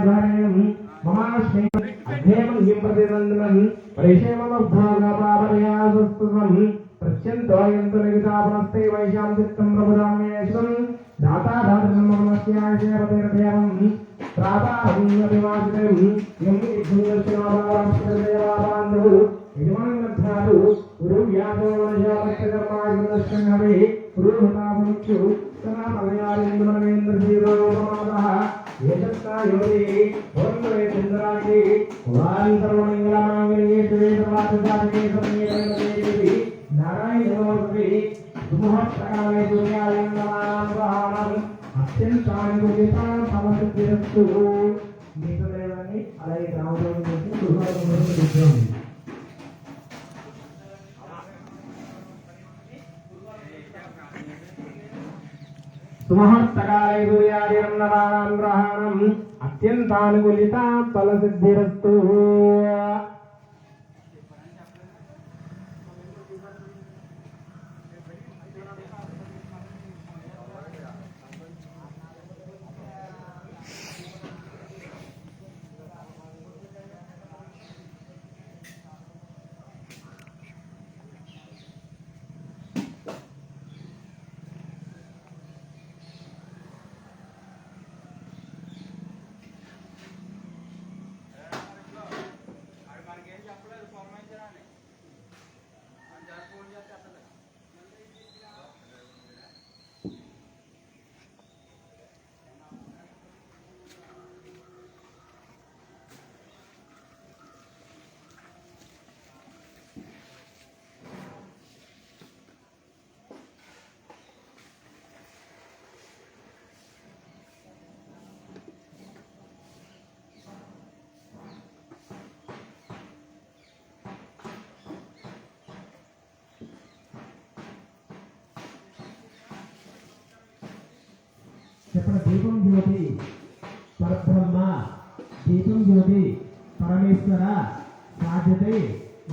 ధారణం మమాశ్మే అధ్యేమం హింప్రతినందనం పరిషేమమబ్ధాగపాపరయాసస్తుతం ప్రత్యంతోయంతు నిగితాపనస్తే వైశాం చిత్తం ప్రభురామేశ్వరం దాతాధాతృమస్యాశేపతిరథేవం ప్రాతారమ్యభిమాసితం యం ఇద్ధుర్శనాభావస్కృదేవాబాంధు యజమానగ్రద్ధారు గురు వ్యాసోవనశాలక్షకర్మాయునశ్చంహవే గురుహతాముఖ్యు సనామలయారేంద్రమేంద్రశీరోపమాదః ఏతత్కాయోదే ఓంద్రే చంద్రాగే వాంతరమంగళమాంగళ్యే శివే సర్వార్థసాధకే సమయేతేదేవి నారాయణ నమోస్తుతే సుమహత్కాలే దుర్యాయం నమానాం అత్యంతానుగుణితాం సమసిద్ధిరస్తు గీతదేవాన్ని అలాగే రామదేవుని గురించి సుభాగం సుమహత్తకాలే దుర్యాయం నమానాం గ్రహాణం అత్యంతానుగుణితాం ఫలసిద్ధిరస్తు చెప్పిన దీపం జ్యోతి పరబ్రహ్మ దీపం జ్యోతి పరమేశ్వర సాధ్యతే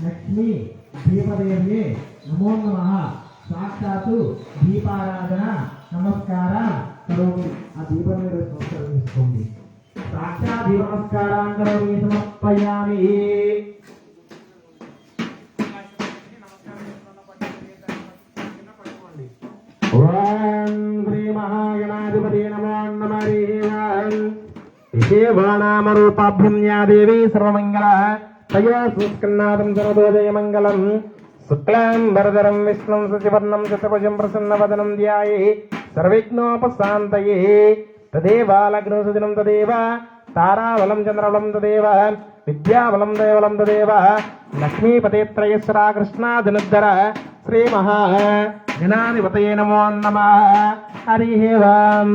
లక్ష్మి దీపదేవ్యే నమో నమః సాక్షాత్తు దీపారాధన నమస్కారం కరోమి ఆ దీపం మీద నమస్కారం చేసుకోండి సాక్షాత్ దీప నమస్కారం కరోమి సమర్పయామి దేవానామరూపాభ్యం యా దేవీ సర్వమంగళ తయా సుస్కన్నాదం సర్వోదయ మంగళం శుక్లాం వరదరం విష్ణుం శశివర్ణం చతుర్భుజం ప్రసన్నవదనం ధ్యాయే సర్విఘ్నోపశాంతయే తదేవ లగ్నోసుదినం తదేవ తారాబలం చంద్రబలం తదేవ విద్యాబలం దయబలం తదేవ లక్ష్మీపతిత్రయస్వరా కృష్ణాదినుద్ధర శ్రీ మహా గణాధిపతయే నమో నమః హరి ఓం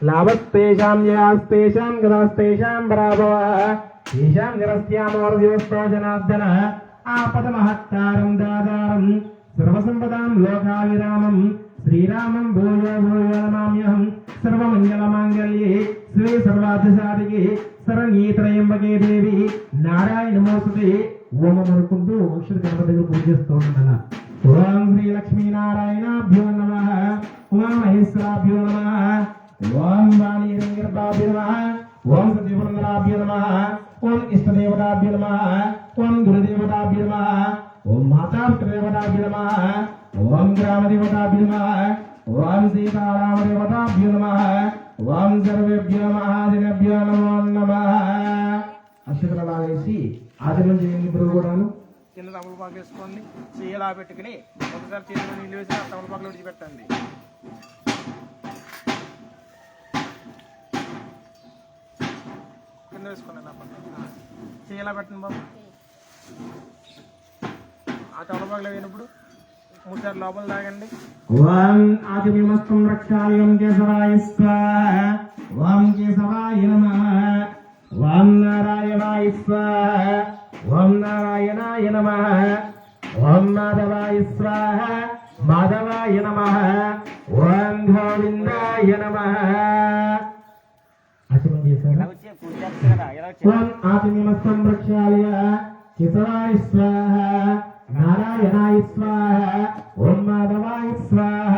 లాభస్తేషాం యాస్తేషాం గదాస్తేషాం పరాభవః తేషాం జనస్యామోర్జోస్తో జనార్దన ఆపదమహత్తారం దాదారం సర్వసంపదాం లోకావిరామం శ్రీరామం భూయో భూయో నమామ్యహం సర్వమంగళమాంగళ్యే శ్రీ సర్వార్థసాధికే శరణ్యేత్రయంబకే దేవి నారాయణ నమోస్తుతే ఓం అనుకుంటూ అక్షర గణపతి దగ్గర పూజ చేస్తూ ఉంటాను. ఓం శ్రీ లక్ష్మీనారాయణాభ్యో నమః ఓం మహేశ్వరాభ్యో నమః ఓం వాణీరంగర్భాభ్యో నమః ఓం సత్యపురందరాభ్యో నమః ఓం ఇష్టదేవతాభ్యో నమః ఓం గురుదేవతాభ్యో నమః ఓం మాతాపితృదేవతాభ్యో నమః ఓం గ్రామదేవతాభ్యో నమః ఓం సీతారామదేవతాభ్యో నమః ఓం సర్వేభ్యో మహాజనేభ్యో నమో నమః. అక్షతలాగేసి ఆచరణ చేయండి. ఇప్పుడు కూడాను కింద తమలపాకు వేసుకోండి, చేయలా పెట్టుకుని ఒకసారి చేతిలో నీళ్ళు వేసి ఆ తమలపాకులో విడిచిపెట్టండి. కింద వేసుకోండి చేయలా పెట్టండి బాబు. ఆ తమలపాకులో వేయినప్పుడు 3 సార్లు లోపల తాగండి. ఓం ఆదిమస్తం రక్షాయం కేశవాయ స్వాహ ఓం కేశవాయ నమః ఓం నారాయణాయ స్వాహ ఓం నారాయణాయ నమః ఓం మాధవాయ స్వాహ మాధవాయ నమః ఓం గోవిందాయ నమః. ఆచమనం చేశారా? ఓం ఆదిమస్తం రక్షాయ కేశవాయ స్వాహ నారాయణాయ స్వాహ ఓం మాధవాయ స్వాహ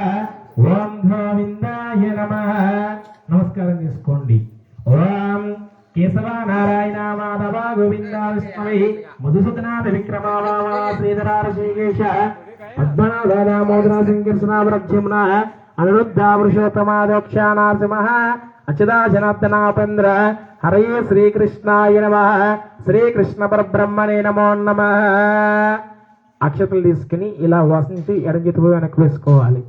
ఓం గోవిందాయ నమః. నమస్కారం చేసుకోండి. ఓం కేశవ నారాయణ మాధవ గోవింద విష్ణవే మధుసూదనాథ విక్రమ వామన శ్రీధర ఋషికేశ పద్మనాభ దామోదర సంకర్షణ వరజ్యమున అనిరుద్ధ పురుషోత్తమాదోక్ష నరసింహ అచ్యుత జనార్దనాపేంద్ర హరే శ్రీకృష్ణాయ నమః శ్రీకృష్ణ పరబ్రహ్మణే నమో నమః. అక్షతలు తీసుకుని ఇలా వసించి ఎడగితి పోయి వెనక్కి వేసుకోవాలి.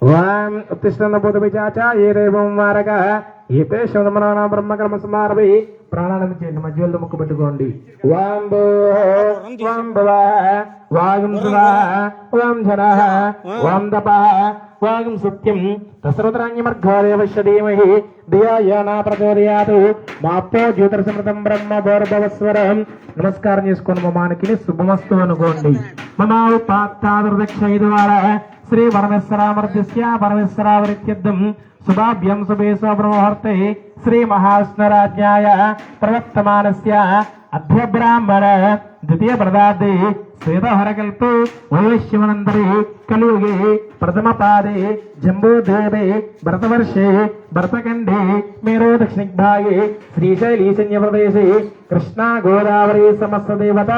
వాం ఉత్తిష్టన్న బోధవిచాచ ఏ దేవం వారక ఏ పేషమన బ్రహ్మకర్మ సమారభి ప్రాణానం చేయండి. మధ్యలో ముక్కు పెట్టుకోండి. వాం భో వాం భవ వాగం సుధా వాం జన వాం తప వాగం సత్యం తస్రతరాణ్యమర్ఘాదేవశ్యధీమహి ధియాయానా ప్రచోదయాతు మాప్తో జ్యోతిర్సమృతం బ్రహ్మ భోర్భవస్వరం. నమస్కారం చేసుకొని మమానికి శుభమస్తు అనుకోండి. మమా ఉపాత్తాదుర్దక్ష ద్వారా శ్రీ పరమేశ్వరామర్త్య పరమేశ్వరావరిత్యర్థం శుభాభ్యం శుభే శుభముహూర్తే శ్రీ మహావిష్ణురాజ్ఞాయ ప్రవర్తమానస్య అద్య బ్రాహ్మణ ద్వితీయ ప్రదార్థే శ్వేతహరకల్పే వైశ్యవనంతరే కలియుగే ప్రథమ పాదే జంబూద్వీపే భరతవర్షే భరతఖండే మేరో దక్షిణిగ్భాగే శ్రీశైలీశన్య ప్రదేశే కృష్ణా గోదావరి సమస్త దేవత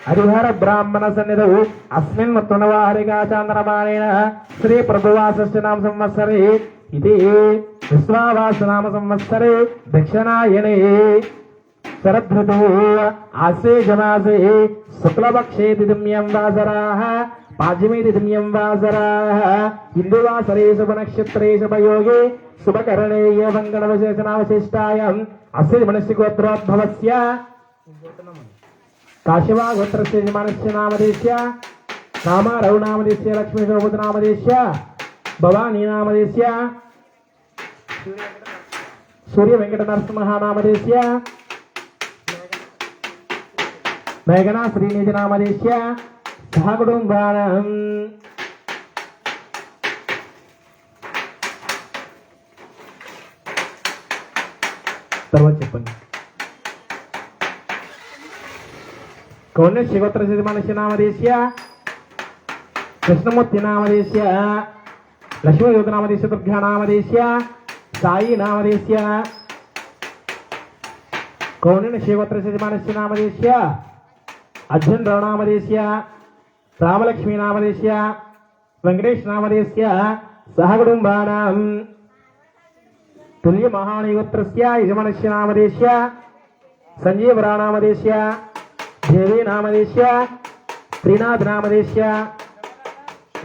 హరిహర బ్రాహ్మణ సన్నిధౌ అస్మిన్ తుణవాహరిగా చాంద్రమాణేన శ్రీ ప్రభువాసస్య నామ సంవత్సరే ఇది విశ్వావాస నామ సంవత్సరే దక్షిణాయనే శరదృతు ఆశ్వేజమాసే శుక్లపక్షే తిథిమ్యం వాసరాః పాడ్యమి తిథిమ్యం వాసరాః హిందువాసరే శుభనక్షత్రే శుభయోగే శుభకరణే మంగళవిశేషణావశిష్టాయాం అస్య మనుష్యగోత్రోద్భవస్య కాశీవాగోత్రస్య యజమానస్య నామధేస్య రామారావు నామధేస్య లక్ష్మీశోభూత నామధేస్య భవానీ నామధేస్య సూర్య వెంకట నరసింహ నామధేస్య మేఘనా శ్రీనిధి నామధేస్య సహ కుటుంబానాం తర్వాత చెప్పండి. కౌన్య గోత్ర యజమానస్య నామధేస్య కృష్ణమూర్తి నామధేస్య లక్ష్మీయోగ నామధేస్య దుర్గా నామధేస్య సాయి నామధేస్య కౌన్య గోత్ర యజమానస్య నామధేస్య అర్జున్ రావు నామధేస్య రామలక్ష్మీ నామధేస్య వెంకటేష్ నామధేస్య సహ కుటుంబానాం తుల్య మహానిగోత్రస్య యజమానస్య నామధేస్య సంజీవరా నామధేస్య దేవీ నామధేస్య త్రినాథ్ నామధేస్య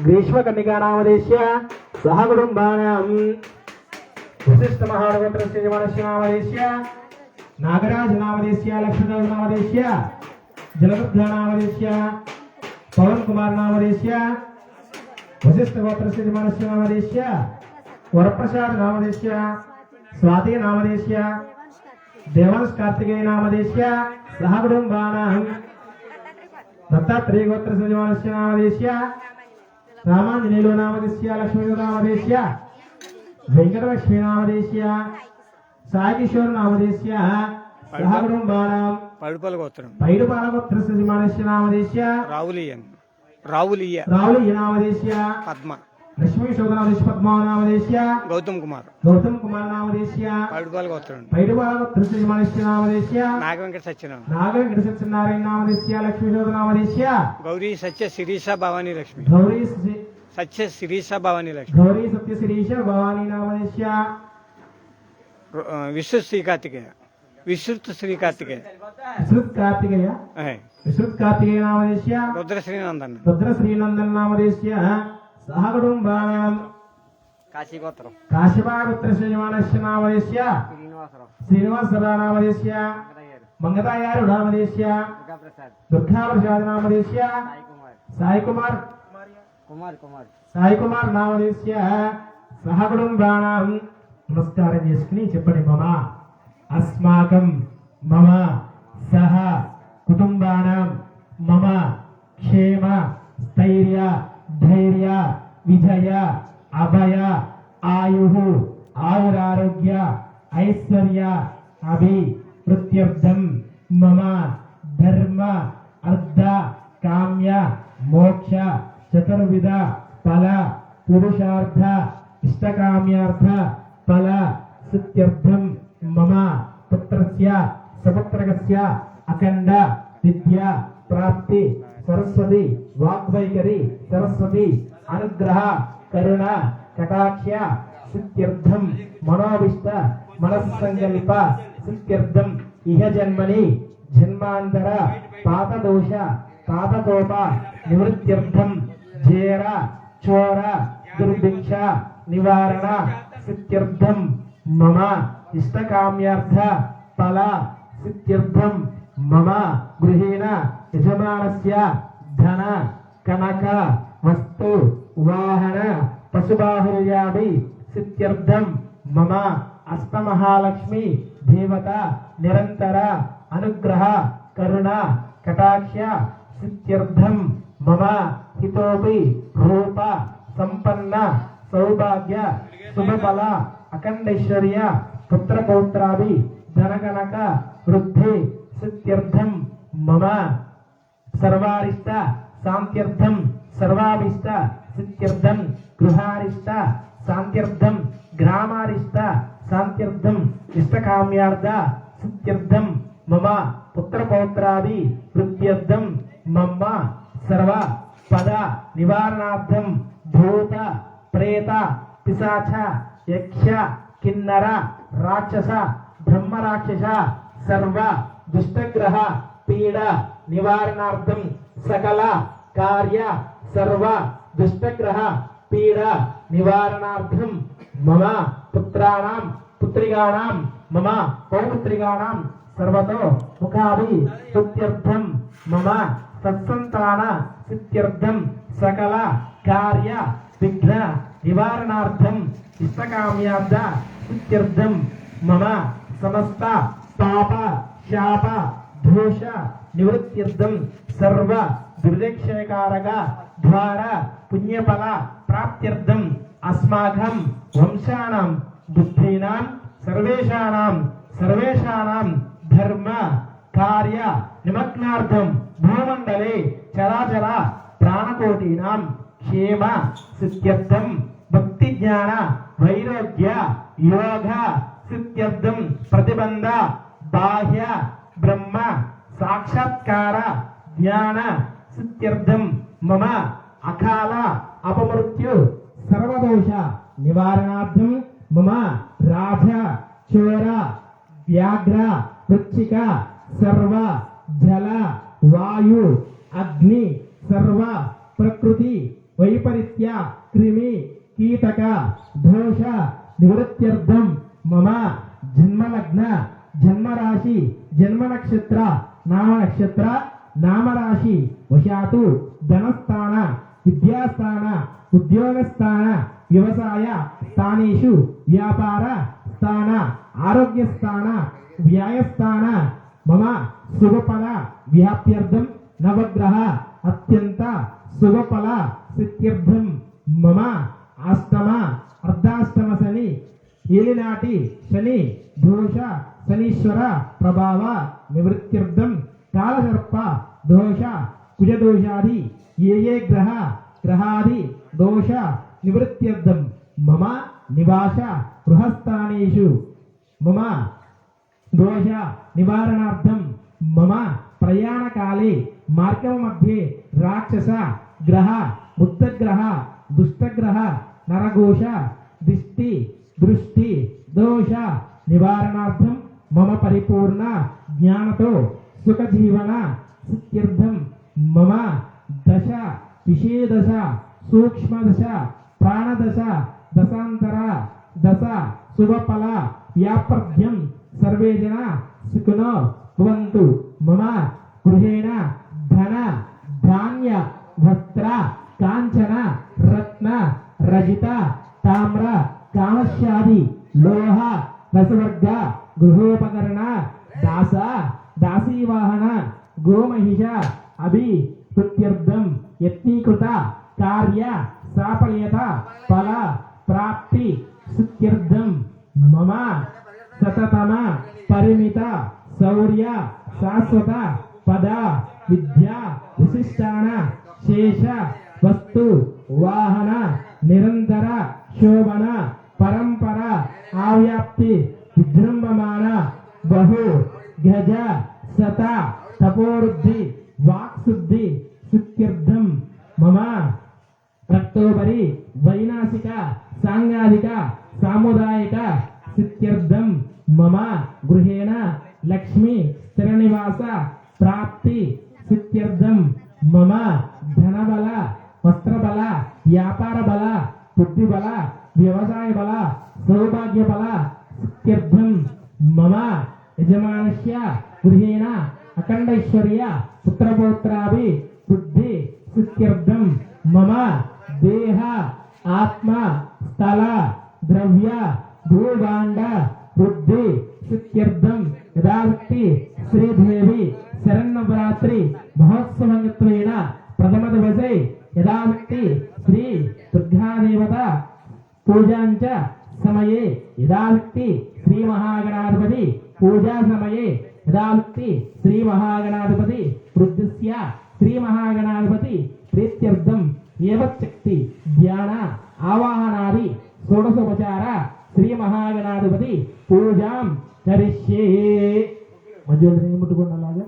గ్రీష్మకన్నికా నామధేస్య సహ కుటుంబానాం వశిష్ఠ మహానిగోత్రస్య యజమానస్య నామధేస్య నాగరాజ నామధేస్య లక్ష్మీదేవ నామధేస్య జలదుర్గా నామధేస్య పవన్ కుమార్ నామధేస్య వశిష్ఠ గోత్రస్య యజమానస్య నామధేస్య వరప్రసాద్ నామధేస్య స్వాతి నామధేస్య దేవాంశ్ కార్తికేయ నామధేస్య సహ కుటుంబానాం దత్తాత్రేయ గోత్రస్య యజమానస్య నామధేస్య రామాంజనేయులు నామధేస్య లక్ష్మీదేవ నామధేస్య వెంకటలక్ష్మీ నామధేస్య సాయి కిషోర్ నామధేస్య సహ కుటుంబానాం పైడుపాల గోత్రం పైడుపాల గోత్రస్య యజమానస్య నామధేస్య రావులియ నామధేస్య పద్మ లక్ష్మీ శోధనామధేస్య పద్మా నామధేస్య గౌతమ్ కుమార్ నామధేస్య పైడుపాల గోత్రం పైడుపాల గోత్రస్య యజమానస్య నామధేస్య నాగవెంకట సత్యనారాయణ నామధేస్య లక్ష్మీ శోధనామధేస్య గౌరీ సత్య శిరీష భవానీ లక్ష్మి గౌరీ సత్య శిరీష భవానీ లక్ష్మి గౌరీ సత్య శిరీష భవానీ నామధేస్య విశ్రుత్ శ్రీ కార్తికేయ విశ్రుత్ కార్తికేయ నామధేస్య రుద్ర శ్రీనందన్ నామధేస్య సహ కుటుంబానాం కాశీవాగోత్రస్య యజమానస్య నామధేస్య శ్రీనివాసరావు నామధేస్య మంగతాయారు నామధేస్య దుర్గాప్రసాద్ నామధేస్య సాయి కుమార్ నామధేస్య సహ కుటుంబానాం. నమస్కారం చేసుకుని చెప్పండి. అస్మాకం మమ సహ కుటుంబానాం మమ క్షేమ స్థైర్య ధైర్య విజయ అభయ ఆయు ఆయురారోగ్య ఐశ్వర్య అభివృద్ధ్యర్థం మమ ధర్మ అర్థ కామ్య మోక్ష చతుర్విధ ఫల పురుషార్థ ఇష్టకామ్యార్థ ఫల సిద్ధ్యర్థం మమ పుత్రస్య సపుత్రకస్య అఖండ విద్యా ప్రాప్తి సరస్వతి వాగ్వైఖరి సరస్వతి అనుగ్రహ కరుణ కటాక్ష సిద్ధ్యర్థం మనోవిష్ట మనస్సంకల్ప సిద్ధ్యర్థం ఇహ జన్మని జన్మాంతర పాపదోష పాపకోప నివృత్త్యర్థం జేర చోర దుర్భిక్ష నివారణ సిద్ధ్యర్థం మమ ఇష్టకామ్యార్థ ఫల సిద్ధ్యర్థం మమ గృహేణ యజమానస్య ధన కనక వస్తు వాహన పశుబాహుర్యాది సిద్ధ్యర్థం మమ అష్టమహాలక్ష్మి దేవత నిరంతర అనుగ్రహ కరుణ కటాక్ష సిద్ధ్యర్థం మమ హితోపి రూప సంపన్న సౌభాగ్య శుభఫల అఖండైశ్వర్య పుత్రపౌత్రాది ధనగణక వృద్ధి సిద్ధ్యర్థం మమ సర్వారిష్ట శాంత్యర్థం సర్వాభిష్ట సిద్ధ్యర్థం గృహారిష్ట శాంత్యర్థం గ్రామారిష్ట శాంత్యర్థం ఇష్టకామ్యార్థ సిద్ధ్యర్థం మమ పుత్రపౌత్రాది వృద్ధ్యర్థం మమ సర్వ పద నివారణార్థం భూత ప్రేత పిశాచ యక్ష కిన్నర రాక్షస బ్రహ్మరాక్షస సర్వ దుష్టగ్రహ పీడ నివారణార్థం సకల కార్య సర్వ దుష్టగ్రహ పీడ నివారణార్థం మమ పుత్రాణం పుత్రికాణం మమ పౌత్రికాణం సర్వతో ముఖాది స్తుత్యర్థం మమ సత్సంతాన సిద్ధ్యర్థం సకల కార్య విఘ్న నివారణార్థం ఇష్టకామ్యార్థ సిద్ధ్యర్థం మమ సమస్త పాప శాప దోష నివృత్త్యర్థం సర్వ దుర్దక్షయకారక ద్వార పుణ్యఫల ప్రాప్త్యర్థం అస్మాకం వంశానాం బుద్ధీనాం సర్వేషానాం ధర్మ కార్య నిమగ్నార్థం భూమండలే చరాచర ప్రాణకోటీనాం క్షేమ సిద్ధ్యర్థం భక్తి జ్ఞాన వైరాగ్య యోగ సిద్ధ్యర్థం ప్రతిబంధ బాహ్య బ్రహ్మ సాక్షాత్కార జ్ఞాన సిద్ధ్యర్థం మమ అకాల అపమృత్యు సర్వదోష నివారణార్థం మమ రాజ చోర వ్యాఘ్ర వృచ్చిక సర్వ జల వాయు అగ్ని సర్వ ప్రకృతి వైపరీత్య క్రిమి కీటక దోష నివృత్త్యర్థం మమ జన్మలగ్న జన్మరాశి జన్మ నక్షత్ర నామరాశి వశాతు ధనస్థాన విద్యాస్థాన ఉద్యోగస్థాన వ్యవసాయ స్థానేషు వ్యాపార స్థాన ఆరోగ్యస్థాన వ్యాయస్థాన మమ శుభఫల వ్యాప్త్యర్థం నవగ్రహ అత్యంత శుభఫల సిద్ధ్యర్థం మమ అష్టమ అర్ధాష్టమ శని ఏలినాటి శని దోష శనీశ్వర ప్రభావ నివృత్త్యర్థం కాలసర్ప దోష కుజదోషాది ఏ గ్రహాది దోష నివృత్త్యర్థం మమ నివాస గృహస్థానేషు మమ దోష నివారణార్థం మమ ప్రయాణకాలే మార్గమధ్యే రాక్షస గ్రహ బుద్ధగ్రహ దుష్టగ్రహ నరఘోష దృష్టి దోష నివారణార్థం మమ పరిపూర్ణ జ్ఞానతో సుఖజీవన సిద్ధ్యర్థం మమ దశ విశేషదశ సూక్ష్మదశ ప్రాణదశ దశాంతర దశ శుభఫల వ్యాప్త్యం సర్వే జన సుఖినో భవంతు మమ గృహేణ ధన ధాన్య వస్త్ర కాంచన రత్న రజిత తామ్ర కామశ్యాది లోహ రసవర్గ గృహోపకరణ దాసీవాహన గోమహిష అభి స్తుత్యర్థం యత్నీకృత కార్య సాఫల్యత ఫల ప్రాప్తి స్తుత్యర్థం మమ సతతమ పరిమిత శౌర్య శాశ్వత పద విద్యా విశిష్టాన శేష వస్తు వాహన నిరంతర శోభన పరంపర ఆవ్యాప్తి విజృంభమాన బహు గజ శత తపోవృద్ధి వాక్శుద్ధి సుత్యర్థం మమ రక్తోపరి వైనాశిక సాంగాదిక సాముదాయిక సిత్యర్థం మమ గృహేణ లక్ష్మి స్థిరనివాస ప్రాప్తి సిత్యర్థం మమ ధనబల వస్త్రబల వ్యాపార బల బుద్ధి బల వ్యవసాయ బల సౌభాగ్య బల సిత్యర్థం మమ యజమానస్య గృహేణ అఖండైశ్వర్య పుత్రపౌత్రాభి బుద్ధి సిత్యర్థం మమ దేహ ఆత్మ స్థల ద్రవ్య భూభాండ బుద్ధి సిత్యర్థం యథాశక్తి శ్రీదేవి శరన్నవరాత్రి మహోత్సవత్వేన ప్రథమ దివసే యథాశక్తి శ్రీ దుర్గాదేవత పూజాంచ సమయే యథాశక్తి శ్రీ మహాగణాధిపతి పూజా సమయే యథాశక్తి శ్రీ మహాగణాధిపతి వృద్ధస్య శ్రీ మహాగణాధిపతి ప్రీత్యర్థం ఏవశక్తి ధ్యాన ఆవాహనాది షోడశోపచార శ్రీ మహాగణాధిపతి పూజాం కరిష్యే. మధ్యలో ముట్టుకోండి అలాగే.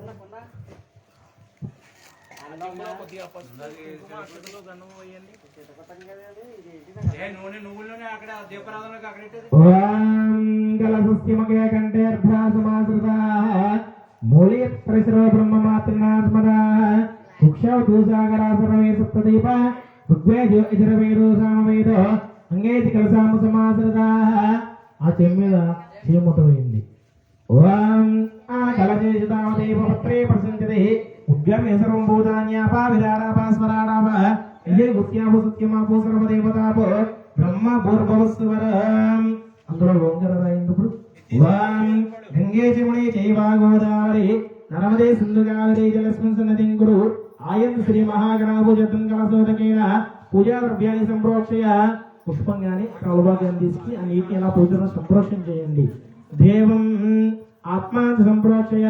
మూలీశ్వర బ్రహ్మమాతృనాథ్మదా కుక్షాగరాసరమే సప్తదీప ఋగ్వేదో సామవేదో అంగేతి కలసాము సమాసరదా. ఆ చెమ్మ మీద చీముటమైంది. ఓం ఆ కలదేశతామదేవపత్రే ప్రసంచతే ఉద్గమ్య సర్వం భూతాన్యాపా విరాడాపాస్వరాడాప ఇల్లే గుత్యాపు సత్యమాపు సర్వదేవతాపు బ్రహ్మ భూర్భవస్వరం. అందులో ఓంకార రాయింది. ఓం గంగే జమునే చైవా గోదావరి నర్మదే సింధు కావేరీ జలస్మిన్ సన్నతిం కురు ఆయంతు శ్రీ మహాగణాభుజతం కలశోదకేన పూజా ద్రవ్యాన్ని సంప్రోక్షయ. పుష్పం కానీ కలభాగ్యాన్ని తీసుకుని ఆ నీటిని ఎలా పూజను సంప్రోక్షణ చేయండి. దేవం ఆత్మాంత సంప్రోక్షయ.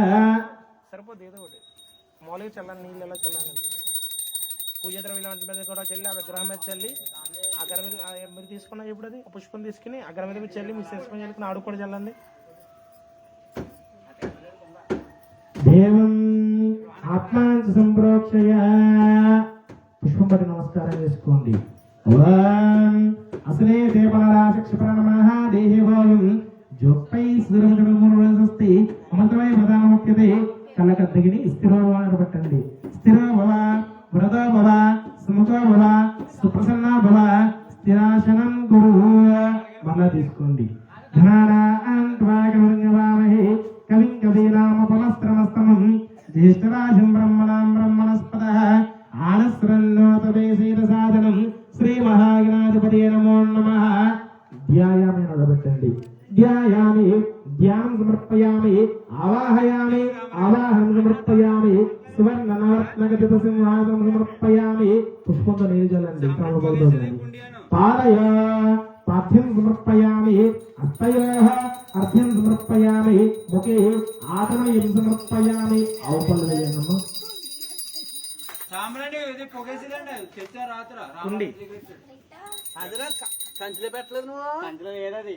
సరిపోదు ఏదో ఒకటి మౌలిక చల్లని నీళ్ళు ఎలా చల్లాలి. పూజ ద్రవ్యాల మీద కూడా చల్లి ఆ విగ్రహం మీద చల్లి అగ్ర మీద మీరు తీసుకున్నా ఇప్పుడు అది పుష్పం తీసుకుని అగ్ర మీద చల్లి మీ శిరస్సు చల్లుకుని ఆడు కూడా చల్లండి. దేవం ఆత్మాంత సంప్రోక్షయ. పుష్పం పట్టి నమస్కారం చేసుకోండి. అసలే దేవరాశిక్షణమః దేహేభోగం జోక్పై స్వస్తి మంత్రమై ప్రధానముఖ్యతే. కళ్ళకద్దగిని స్థిరోభవాన్ని పట్టండి. స్థిరో భవ వృదో భవ సుముఖో భవ సుప్రసన్న భవ స్థిరాసనం గురు. మళ్ళా తీసుకోండి. ఘనానామహే కవిం కవీనామపమస్త్రమస్తమం జ్యేష్ఠరాజం బ్రహ్మణాం బ్రహ్మణస్పద ఆనస్రన్నోతవేసేత సాధనం శ్రీ మహాగణాధిపతి నమో నమః. ధ్యాయామి నిలబెట్టండి. ధ్యాయామి ధ్యానం సమర్పయామి. ఆవాహయామి ఆవాహనం సమర్పయామి. సువర్ణ నవరత్నగతిత సింహాసనం సమర్పయామి. పుష్పంతో నీరు చల్లండి. పాదయ పాఠ్యం సమర్పయామి. హస్తయోః అర్ఘ్యం సమర్పయామి. ముఖే ఆతమయం సమర్పయామి. ఆవుపల్లి వేయండి. సంచిలో పెట్టలేదు నువ్వు. సంచిలో ఏదది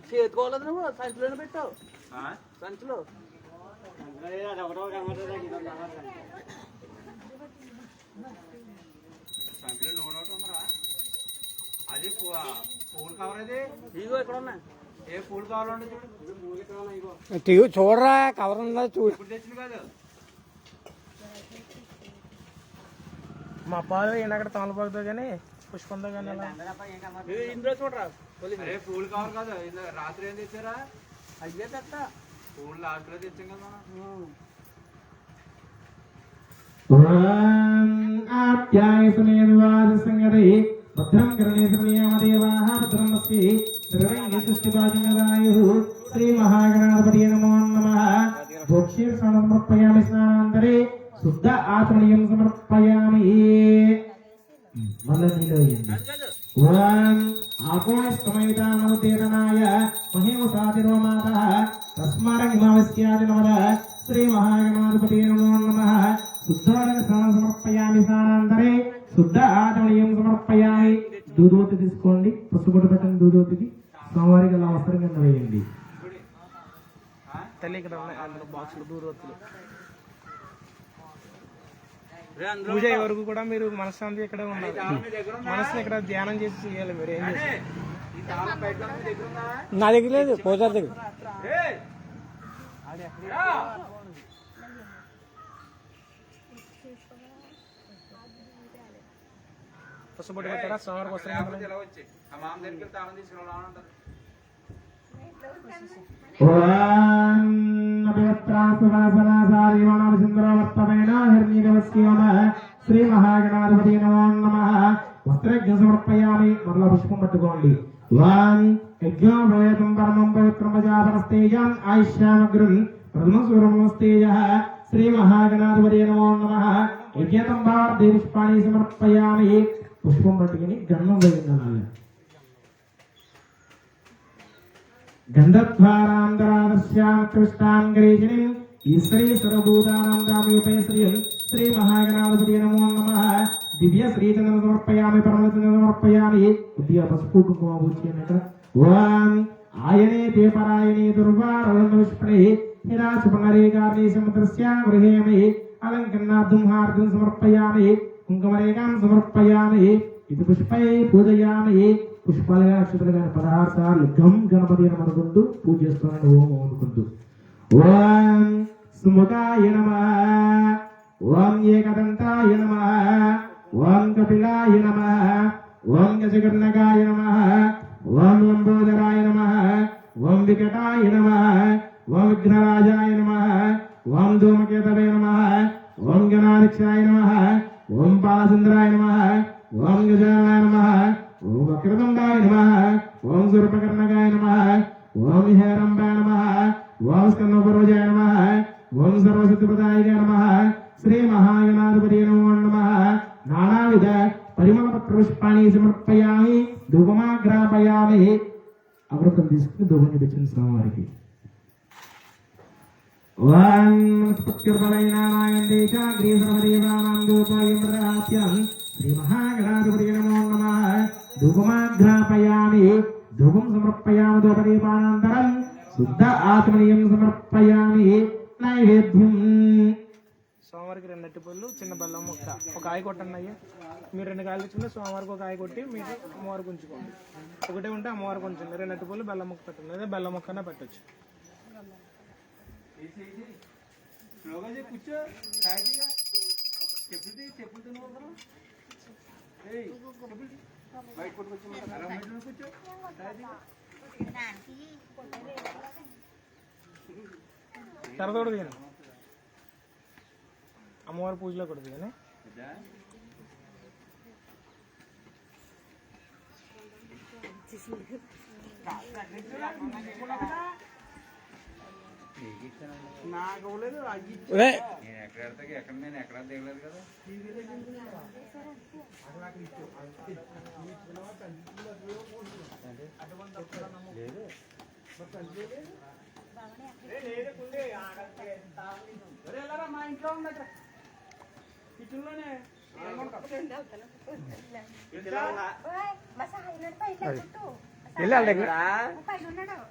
చేతుకోలేదు నువ్వు. సంచిలోనే పెట్టావు. సంచిలో అది పూలు కవర్ అది. ఇదిగో ఇక్కడ ఉన్నా. ఏ పూలు కావాలంటే చూడు. చూడరా కవర్ ఉందా చూడు. ఇప్పుడు తెచ్చింది కాదు. మా పాలు ఈయనక్కడ తమలపాకుతో కానీ పుష్పంతో కానీ ఇందులో చూడరా. అరే పూలు కవర్ కాదు. రాత్రి ఏం తెచ్చారా? అయ్యే తెస్తా. పూలు లాస్ట్ లో తెచ్చాం కదా. సంగతి భద్రం కరణేశ్వరీయామదేవాః భద్రం అస్తి సర్వైర్యస్తుష్టిభాజనదాయు. శ్రీ మహాగణాధిపతి నమో నమః. భోక్ష్యం సమర్పయామి. స్నానాంతరే శుద్ధ ఆచమనీయం సమర్పయామి. మళ్ళీ నీళ్ళు వేయండి. ఓం ఆకోష్టమైతానముతేతనాయ మహిమసాతిరో మాతః తస్మారణిమావస్యాది నమః. శ్రీ మహాగణాధిపతి నమో నమః. శుద్ధోదక స్నానం సమర్పయామి. స్నానాంతరే శుద్ధ ఆచమనీయం సమర్పయామి. దూదోతి తీసుకోండి, పసుపుడు పెట్టండి దూదోతికి. స్వామివారికి అలా వస్త్రం కింద వేయండి. తల్లి ఇక్కడ ఉన్నాయి అందులో బాక్సులు దూరవత్తులు. పూజ అయ్యే వరకు కూడా మీరు మనశ్శాంతి ఇక్కడ ఉండాలి. మనసుని ఇక్కడ ధ్యానం చేసి చేయాలి. మీరు ఏం చేస్తారు? నా దగ్గర లేదు, పూజారి దగ్గర. పసుపొట్టు పెట్టారా స్వామివారికి వస్త్రం శ్రీ మహాగణాధిపతి నమో నమః. వస్త్రజ్ఞ సమర్పయామి. మరలా పుష్పం పట్టుకోండి. వాం యజ్ఞోపవేతం పరమం పవిత్రం ప్రజాపనస్తేజం ఆయుష్యామగ్రం ప్రథమ సూరమస్తేజ. శ్రీ మహాగణాధిపతి నమో నమః. యజ్ఞతంబార్దే పుష్పాణి సమర్పయామి. పుష్పం పట్టుకుని గంధం వేయండి. గంధద్వారాంతరాదర్శ్యాకృష్టాంగరీషిణి ఈశ్వరీ సర్వభూతానాందామయుపేశ్రియం. శ్రీ మహాగణాధిపతి నమో నమః. దివ్య శ్రీచంద్ర సమర్పయామి. పరమచంద్ర సమర్పయామి. కొద్దిగా పసుపు కుంకుమ పూజ. ఓం ఆయనే తే పరాయణే దుర్వారవిష్ణే హిరాశుపనరేకార్ణీ సముద్రస్య గృహేమి. అలంకరణార్థం హార్దం సమర్పయామి. కుంకుమరేకాం సమర్పయామి. ఇది పుష్పై పూజయామి. పుష్పాలుగా నక్షత్రాలుగా 16 సార్లు గం గణపతి అని అనుకుంటూ పూజ చేస్తున్నాను. ఓం అనుకుంటూ ఓం సుముఖాయ నమః. ఓం ఏకదంతాయ నమః. ఓం కపిలాయ నమః. ఓం గజకర్ణకాయ నమః. ఓం లంబోదరాయ నమః. ఓం వికటాయ నమః. ఓం విఘ్నరాజాయ నమః. ఓం ధూమకేతవే నమః. ఓం గణాధ్యక్షాయ నమః. ఓం బాలచంద్రాయ నమః. ఓం గజానాయ నమః. ఓం వక్రతుండాయ నమః. ఓం సూర్పకర్ణకాయ నమః. ఓం హేరంబాయ నమః. ఓం స్కందపూర్వజాయ నమః. ఓం సర్వసిద్ధిప్రదాయ నమః. శ్రీ మహాగణాధిపతి నమో నమః. నానావిధ పరిమళ పత్ర పుష్పాణి సమర్పయామి. ధూపమాగ్రాపయామి. అమృతం తీసుకుని ధూపం చూపించిన స్వామివారికి. ఓం స్పత్యుర్బలైనానాయందే చాగ్రీ సర్వదేవానాం ధూపయంద్రహాస్యం. శ్రీ మహాగణాధిపతి నమో నమః. ధూపమాగ్రాపయామి. ధూపం సమర్పయామి. ధూపదీపానంతరం శుద్ధ ఆత్మనీయం సమర్పయామి. నైవేద్యం. స్వామివారికి 2 అరటిపళ్ళు, చిన్న బెల్లం ముక్క, ఒక కాయ కొట్టండి అయ్యా. మీరు 2 కాయలు తెచ్చుకుంటే స్వామివారికి ఒక కాయ కొట్టి మీరు అమ్మవారికి ఉంచుకోండి. ఒకటే ఉంటే అమ్మవారికి ఉంచండి. 2 అరటిపళ్ళు బెల్లం ముక్క పెట్టండి, లేదా బెల్లం ముక్కనే పెట్టచ్చు. కూర్చో చెప్పులు బయట కొట్టుకొచ్చి కూర్చో. తెరదోడు దిగాను అమ్మవారి పూజలో కూడా దిగానే. నాకు అవ్వలేదు. నేను ఎక్కడ దిగలేదు కదా. మా ఇంట్లో ఉండక కిచెన్ లోనే వెళ్ళాలి దగ్గర వెళ్తున్నాడు.